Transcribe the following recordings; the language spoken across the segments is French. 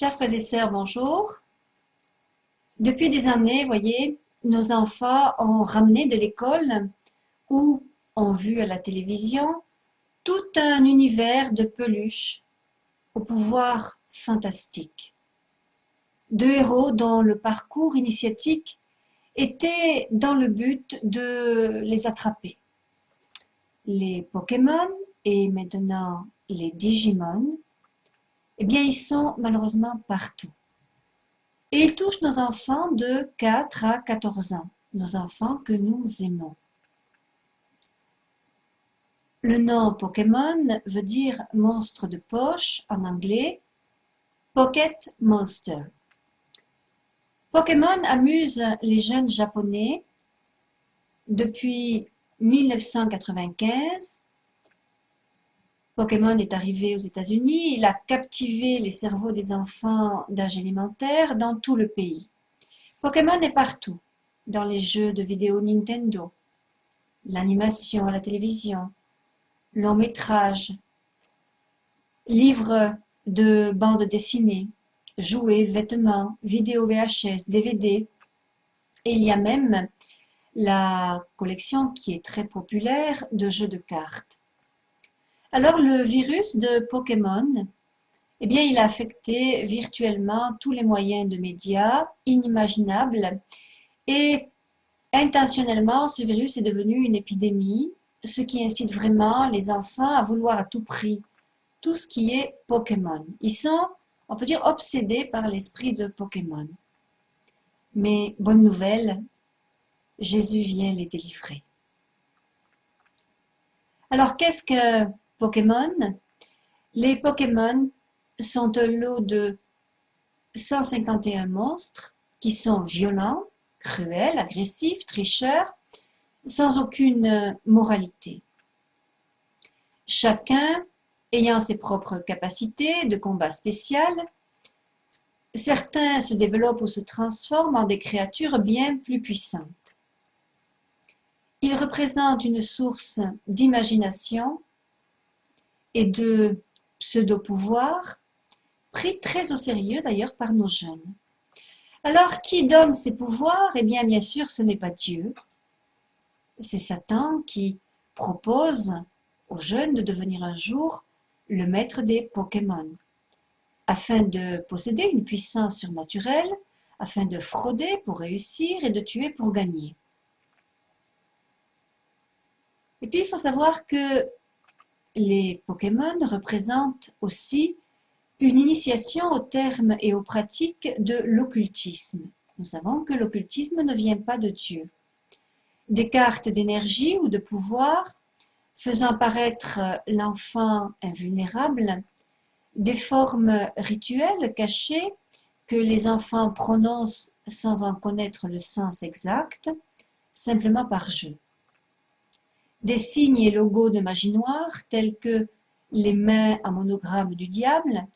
Chers frères et sœurs, bonjour. Depuis des années, voyez, nos enfants ont ramené de l'école ou ont vu à la télévision tout un univers de peluches au pouvoir fantastique, de héros dont le parcours initiatique était dans le but de les attraper. Les Pokémon et maintenant les Digimon, eh bien, ils sont malheureusement partout. Et ils touchent nos enfants de 4 à 14 ans, nos enfants que nous aimons. Le nom Pokémon veut dire monstre de poche en anglais, Pocket Monster. Pokémon amuse les jeunes japonais depuis 1995. Pokémon est arrivé aux États-Unis, il a captivé les cerveaux des enfants d'âge élémentaire dans tout le pays. Pokémon est partout, dans les jeux de vidéo Nintendo, l'animation à la télévision, long métrage, livres de bandes dessinées, jouets, vêtements, vidéos VHS, DVD. Et il y a même la collection qui est très populaire de jeux de cartes. Alors le virus de Pokémon, eh bien, il a affecté virtuellement tous les moyens de médias inimaginables et intentionnellement, ce virus est devenu une épidémie, ce qui incite vraiment les enfants à vouloir à tout prix tout ce qui est Pokémon. Ils sont, on peut dire, obsédés par l'esprit de Pokémon. Mais bonne nouvelle, Jésus vient les délivrer. Alors, qu'est-ce que Pokémon? Les Pokémon sont un lot de 151 monstres qui sont violents, cruels, agressifs, tricheurs, sans aucune moralité. Chacun ayant ses propres capacités de combat spécial, certains se développent ou se transforment en des créatures bien plus puissantes. Ils représentent une source d'imagination et de pseudo-pouvoir, pris très au sérieux d'ailleurs par nos jeunes. Alors, qui donne ces pouvoirs? Eh bien sûr, ce n'est pas Dieu. C'est Satan qui propose aux jeunes de devenir un jour le maître des Pokémon, afin de posséder une puissance surnaturelle, afin de frauder pour réussir et de tuer pour gagner. Et puis, il faut savoir que les Pokémon représentent aussi une initiation aux termes et aux pratiques de l'occultisme. Nous savons que l'occultisme ne vient pas de Dieu. Des cartes d'énergie ou de pouvoir faisant paraître l'enfant invulnérable, des formes rituelles cachées que les enfants prononcent sans en connaître le sens exact, simplement par jeu. Des signes et logos de magie noire tels que les mains à monogramme du diable,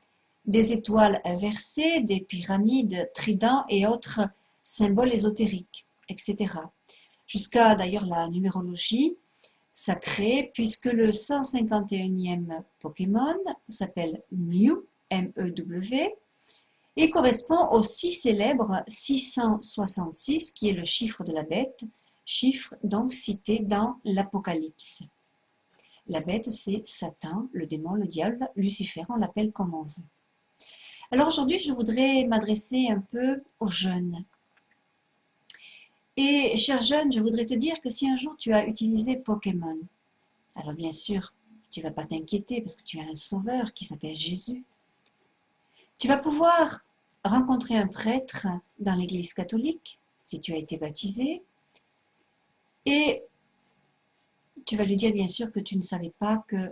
des étoiles inversées, des pyramides, tridents et autres symboles ésotériques, etc. Jusqu'à d'ailleurs la numérologie sacrée, puisque le 151e Pokémon s'appelle Mew, M-E-W, et correspond au si célèbre 666, qui est le chiffre de la bête, chiffre donc cité dans l'Apocalypse. La bête, c'est Satan, le démon, le diable, Lucifer, on l'appelle comme on veut. Alors aujourd'hui, je voudrais m'adresser un peu aux jeunes. Et chers jeunes, je voudrais te dire que si un jour tu as utilisé Pokémon, alors bien sûr, tu ne vas pas t'inquiéter parce que tu as un sauveur qui s'appelle Jésus. Tu vas pouvoir rencontrer un prêtre dans l'église catholique, si tu as été baptisé, et tu vas lui dire bien sûr que tu ne savais pas que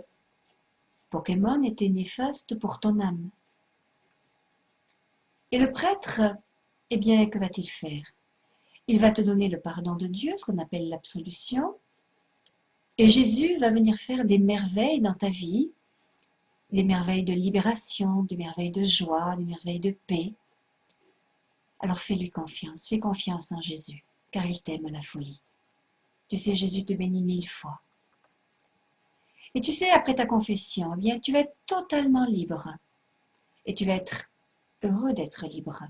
Pokémon était néfaste pour ton âme. Et le prêtre, eh bien, que va-t-il faire? Il va te donner le pardon de Dieu, ce qu'on appelle l'absolution, et Jésus va venir faire des merveilles dans ta vie, des merveilles de libération, des merveilles de joie, des merveilles de paix. Alors fais-lui confiance, fais confiance en Jésus, car il t'aime à la folie. Tu sais, Jésus te bénit 1000 fois. Et tu sais, après ta confession, eh bien, tu vas être totalement libre. Et tu vas être heureux d'être libre.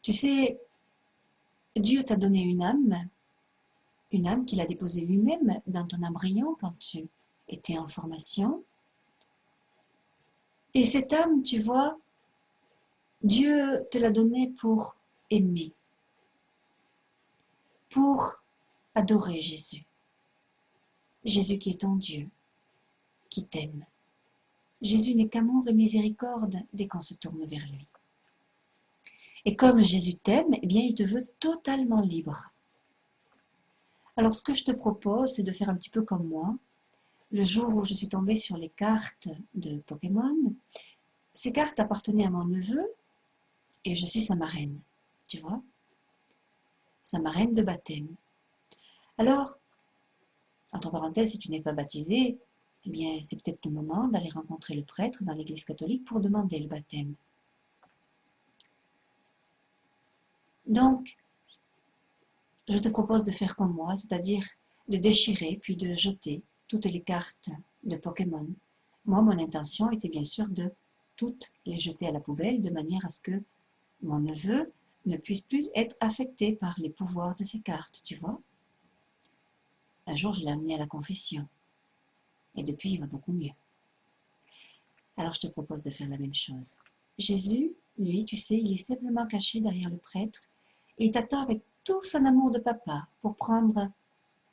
Tu sais, Dieu t'a donné une âme qu'il a déposée lui-même dans ton embryon quand tu étais en formation. Et cette âme, tu vois, Dieu te l'a donnée pour aimer, pour adorer Jésus. Jésus qui est ton Dieu, qui t'aime. Jésus n'est qu'amour et miséricorde dès qu'on se tourne vers lui. Et comme Jésus t'aime, eh bien, il te veut totalement libre. Alors, ce que je te propose, c'est de faire un petit peu comme moi. Le jour où je suis tombée sur les cartes de Pokémon, ces cartes appartenaient à mon neveu et je suis sa marraine, tu vois, sa marraine de baptême. Alors, entre parenthèses, si tu n'es pas baptisé, eh bien, c'est peut-être le moment d'aller rencontrer le prêtre dans l'église catholique pour demander le baptême. Donc, je te propose de faire comme moi, c'est-à-dire de déchirer puis de jeter toutes les cartes de Pokémon. Moi, mon intention était bien sûr de toutes les jeter à la poubelle de manière à ce que mon neveu ne puisse plus être affecté par les pouvoirs de ces cartes, tu vois. Un jour, je l'ai amené à la confession. Et depuis, il va beaucoup mieux. Alors, je te propose de faire la même chose. Jésus, lui, tu sais, il est simplement caché derrière le prêtre et il t'attend avec tout son amour de papa pour prendre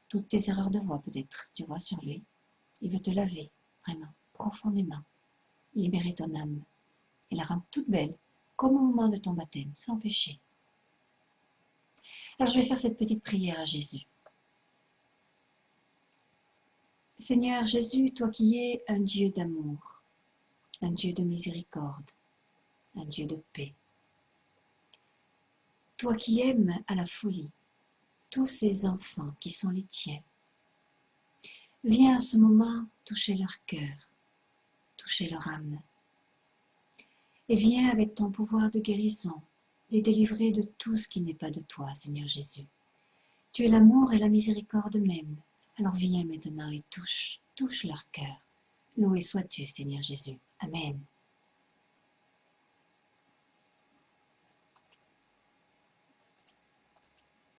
toutes tes erreurs de voix, peut-être, tu vois, sur lui. Il veut te laver, vraiment, profondément, libérer ton âme et la rendre toute belle, comme au moment de ton baptême, sans péché. Alors, je vais faire cette petite prière à Jésus. Seigneur Jésus, toi qui es un Dieu d'amour, un Dieu de miséricorde, un Dieu de paix, toi qui aimes à la folie tous ces enfants qui sont les tiens, viens à ce moment toucher leur cœur, toucher leur âme, et viens avec ton pouvoir de guérison les délivrer de tout ce qui n'est pas de toi, Seigneur Jésus. Tu es l'amour et la miséricorde même, alors viens maintenant et touche leur cœur. Loué sois-tu, Seigneur Jésus. Amen.